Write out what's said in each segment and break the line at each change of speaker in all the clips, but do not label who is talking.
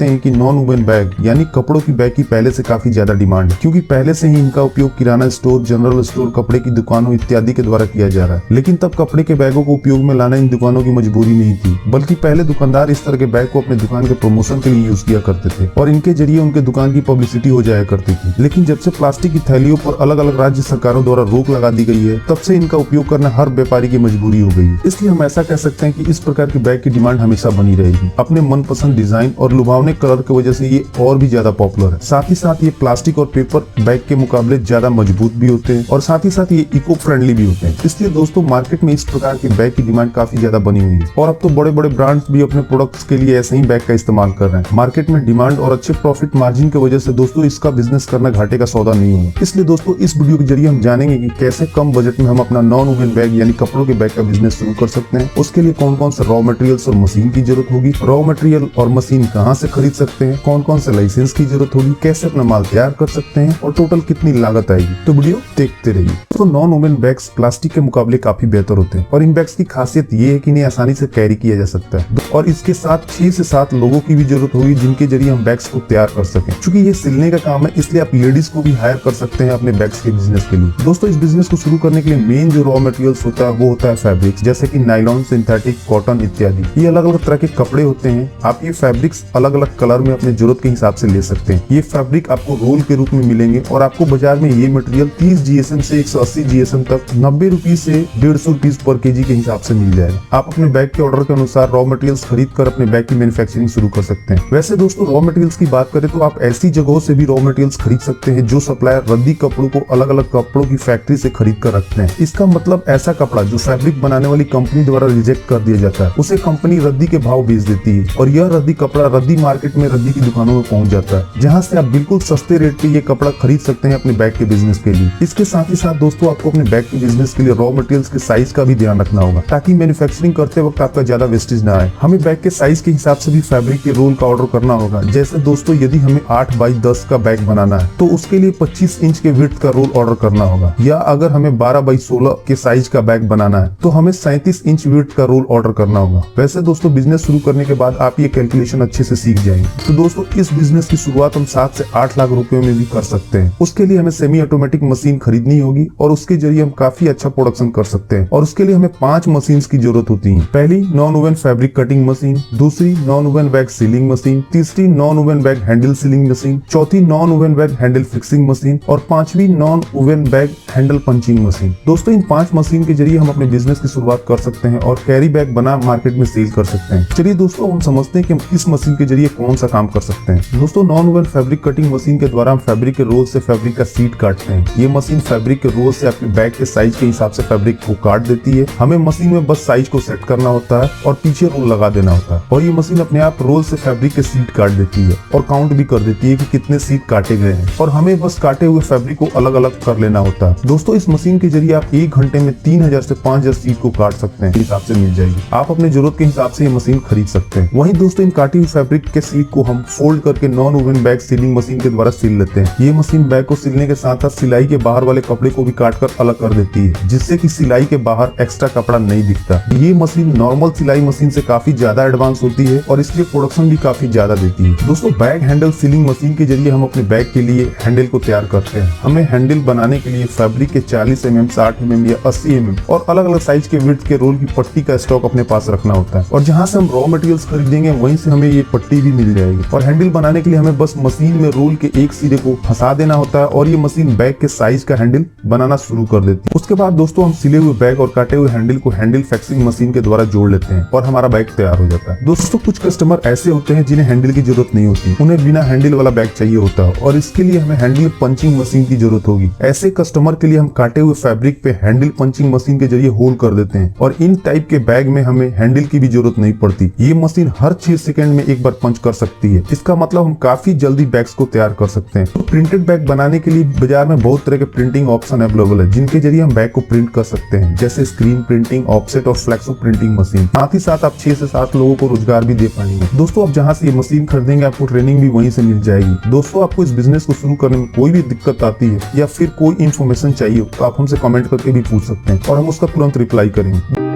जानते हैं कि नॉन वुवन बैग यानी कपड़ों की बैग की पहले से काफी ज्यादा डिमांड है, क्योंकि पहले से ही इनका उपयोग किराना स्टोर, जनरल स्टोर, कपड़े की दुकानों इत्यादि के द्वारा किया जा रहा है। लेकिन तब कपड़े के बैगों को उपयोग में लाना इन दुकानों की मजबूरी नहीं थी, बल्कि पहले दुकानदार इस तरह के बैग को अपने दुकान के प्रमोशन के लिए यूज किया करते थे और इनके जरिए उनके दुकान की पब्लिसिटी हो जाया करती थी। लेकिन जब से प्लास्टिक की थैलियों पर अलग अलग राज्य सरकारों द्वारा रोक लगा दी गई है, तब से इनका उपयोग करना हर व्यापारी की मजबूरी हो गई है। इसलिए हम ऐसा कह सकते हैं कि इस प्रकार के बैग की डिमांड हमेशा बनी रहेगी। अपने मनपसंद डिजाइन और लुभावने कलर की वजह से ये और भी ज्यादा पॉपुलर है। साथ ही साथ ये प्लास्टिक और पेपर बैग के मुकाबले ज्यादा मजबूत भी होते हैं और साथ ही साथ ये इको फ्रेंडली भी होते हैं। इसलिए दोस्तों मार्केट में इस प्रकार के बैग की डिमांड काफी ज्यादा बनी हुई है और अब तो बड़े बड़े ब्रांड्स भी अपने प्रोडक्ट्स के लिए ऐसे ही बैग का इस्तेमाल कर रहे हैं। मार्केट में डिमांड और अच्छे प्रॉफिट मार्जिन की वजह से दोस्तों इसका बिजनेस करना घाटे का सौदा नहीं होगा। इसलिए दोस्तों इस वीडियो के जरिए हम जानेंगे कि कैसे कम बजट में हम अपना नॉन वुवन बैग यानी कपड़ों के बैग का बिजनेस शुरू कर सकते हैं। उसके लिए कौन कौन से रॉ मटेरियल्स और मशीन की जरूरत होगी, रॉ मटेरियल और मशीन कहाँ से खरीद सकते हैं, कौन कौन से लाइसेंस की जरूरत होगी, कैसे अपना माल तैयार कर सकते हैं और टोटल कितनी लागत आएगी। तो वीडियो देखते रहिए। तो नॉन वुवन बैग्स प्लास्टिक के मुकाबले काफी बेहतर होते हैं और इन बैग्स की खासियत ये है कि इन्हें आसानी से कैरी किया जा सकता है और इसके साथ 6 से 7 लोगों की भी जरूरत होगी जिनके जरिए हम बैग्स को तैयार कर सकें। चूंकि ये सिलने का काम है, इसलिए आप लेडीज को भी हायर कर सकते हैं अपने बैग्स के बिजनेस के लिए। दोस्तों इस बिजनेस को शुरू करने के लिए मेन जो रॉ मटेरियल्स होता है वो होता है फैब्रिक्स, जैसे कि नायलॉन, सिंथेटिक, कॉटन इत्यादि। ये अलग अलग तरह के कपड़े होते हैं। आप ये फैब्रिक्स अलग अलग कलर में अपने जरूरत के हिसाब से ले सकते हैं। ये फैब्रिक आपको रोल के रूप में मिलेंगे और आपको बाजार में ये मटेरियल 30 GSM से 180 GSM तक 90 रुपीज से 150 रुपीज पर केजी के हिसाब से मिल जाएगा। आप अपने बैग के ऑर्डर के अनुसार रॉ मटेरियल्स खरीद कर अपने बैग की मैन्युफैक्चरिंग शुरू कर सकते हैं। वैसे दोस्तों रॉ मटेरियल्स की बात करें तो आप ऐसी जगहों से भी रॉ मटेरियल्स खरीद सकते हैं जो सप्लायर रद्दी कपड़ों को अलग अलग कपड़ों की फैक्ट्री से खरीद कर रखते हैं। इसका मतलब ऐसा कपड़ा जो फैब्रिक बनाने वाली कंपनी द्वारा रिजेक्ट कर दिया जाता है, उसे कंपनी रद्दी के भाव बेच देती है और यह रद्दी कपड़ा रद्दी मार्केट में रद्दी की दुकानों में पहुंच जाता है, जहां से आप बिल्कुल सस्ते रेट पे ये कपड़ा खरीद सकते हैं अपने बैग के बिजनेस के लिए। इसके साथ ही साथ दोस्तों आपको अपने बैग के बिजनेस के लिए रॉ मटेरियल्स के साइज का भी ध्यान रखना होगा, ताकि मैन्युफैक्चरिंग करते वक्त आपका ज्यादा वेस्टेज ना आए। हमें बैग के साइज के हिसाब से भी फैब्रिक के रोल का ऑर्डर करना होगा। जैसे दोस्तों यदि हमें 8 बाई 10 का बैग बनाना है तो उसके लिए 25 इंच के विड्थ का रोल ऑर्डर करना होगा, या अगर हमें 12 बाई 16 के साइज का बैग बनाना है तो हमें 37 इंच विड्थ का रोल ऑर्डर करना होगा। वैसे दोस्तों बिजनेस शुरू करने के बाद आप ये कैलकुलेशन अच्छे से सीख जाएंगे। तो दोस्तों इस बिजनेस की शुरुआत हम 7 से 8 लाख रुपए में भी कर सकते हैं। उसके लिए हमें सेमी ऑटोमेटिक मशीन खरीदनी होगी और उसके जरिए हम काफी अच्छा प्रोडक्शन कर सकते हैं और उसके लिए हमें 5 मशीन की जरूरत होती है। पहली non woven fabric cutting machine, दूसरी non woven bag sealing machine, तीसरी non woven bag handle sealing machine, चौथी non woven bag handle fixing machine और 5वीं non woven bag handle punching machine. दोस्तों इन 5 मशीन के जरिए हम अपने बिजनेस की शुरुआत कर सकते हैं और कैरी बैग बना मार्केट में सेल कर सकते हैं। चलिए दोस्तों हम समझते हैं कि हम इस मशीन के जरिए कौन सा काम कर सकते हैं। दोस्तों non woven fabric cutting machine के द्वारा हम फैब्रिक के रोल से फैब्रिक का सीट काटते हैं। ये मशीन फैब्रिक के रोल से अपने बैग के साइज के हिसाब से फैब्रिक को काट देती है। हमें मशीन में बस साइज को सेट करना होता है और पीछे रोल लगा देना होता है और ये मशीन अपने आप रोल से फैब्रिक के सीट काट देती है और काउंट भी कर देती है कि कितने सीट काटे गए हैं और हमें बस काटे हुए फैब्रिक को अलग अलग कर लेना होता है। दोस्तों इस मशीन के जरिए आप 1 घंटे में 3000 से 5000 सीट को काट सकते हैं, हिसाब से मिल जाएगी। आप अपने जरूरत के हिसाब से ये मशीन खरीद सकते हैं। वहीं दोस्तों इन काटी हुई फैब्रिक के सीट को हम फोल्ड करके non woven bag sealing machine के द्वारा सिल लेते हैं। ये मशीन बैग को सिलने के साथ साथ सिलाई के बाहर वाले कपड़े को भी काट कर अलग कर देती है, जिससे कि सिलाई के बाहर एक्स्ट्रा कपड़ा नहीं दिखता। ये मशीन नॉर्मल सिलाई मशीन से काफी ज्यादा एडवांस होती है और इसलिए प्रोडक्शन भी काफी ज्यादा देती है। दोस्तों बैग हैंडल सीलिंग मशीन के जरिए हम अपने बैग के लिए हैंडल को तैयार करते हैं। हमें हैंडल बनाने के लिए फैब्रिक के 40 mm, 60 mm या 80 mm और अलग अलग साइज के विड्थ के रोल की पट्टी का स्टॉक अपने पास रखना होता है और जहां से हम रॉ मटेरियल्स खरीदेंगे वहीं से हमें ये पट्टी भी मिल जाएगी। और हैंडल बनाने के लिए हमें बस मशीन में रोल के एक सिरे को फंसा देना होता है और ये मशीन बैग के साइज का हैंडल बनाना शुरू कर देती है। उसके बाद दोस्तों हम सिले हुए बैग और काटे हुए हैंडल को हैंडल फिक्सिंग मशीन के द्वारा जोड़ लेते हैं और हमारा बैग तैयार हो जाता है। दोस्तों कुछ कस्टमर ऐसे होते हैं जिन्हें हैंडल की जरूरत नहीं होती, उन्हें बिना हैंडल वाला बैग चाहिए होता है और इसके लिए हमें हैंडल पंचिंग मशीन की जरूरत होगी। ऐसे कस्टमर के लिए हम काटे हुए फैब्रिक पे हैंडल पंचिंग मशीन के जरिए होल कर देते हैं और इन टाइप के बैग में हमें हैंडल की भी जरूरत नहीं पड़ती। ये मशीन हर 6 सेकंड में एक बार पंच कर सकती है। इसका मतलब हम काफी जल्दी बैग्स को तैयार कर सकते हैं। तो प्रिंटेड बैग बनाने के लिए बाजार में बहुत तरह के प्रिंटिंग ऑप्शन अवेलेबल है, जिनके जरिए हम बैग को प्रिंट कर सकते हैं, जैसे स्क्रीन प्रिंटिंग, ऑफसेट और फ्लेक्सो प्रिंटिंग मशीन। साथ ही साथ आप 6 से 7 लोगों को रोजगार भी दे पाएंगे। दोस्तों आप जहां से ये मशीन खरीदेंगे आपको ट्रेनिंग भी वहीं से मिल जाएगी। दोस्तों आपको इस बिजनेस को शुरू करने में कोई भी दिक्कत आती है या फिर कोई इन्फॉर्मेशन चाहिए तो आप हमसे कमेंट करके भी पूछ सकते हैं और हम उसका तुरंत रिप्लाई करेंगे।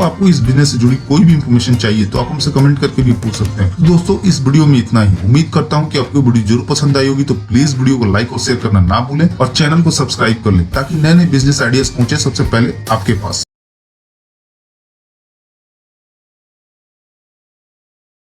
आपको इस बिजनेस से जुड़ी कोई भी इन्फॉर्मेशन चाहिए तो आप हमसे कमेंट करके भी पूछ सकते हैं। तो दोस्तों इस वीडियो में इतना ही। उम्मीद करता हूँ कि आपको वीडियो जरूर पसंद आई होगी, तो प्लीज वीडियो को लाइक और शेयर करना ना भूलें और चैनल को सब्सक्राइब कर लें ताकि नए नए बिजनेस आइडियाज पहुंचे सबसे पहले आपके पास।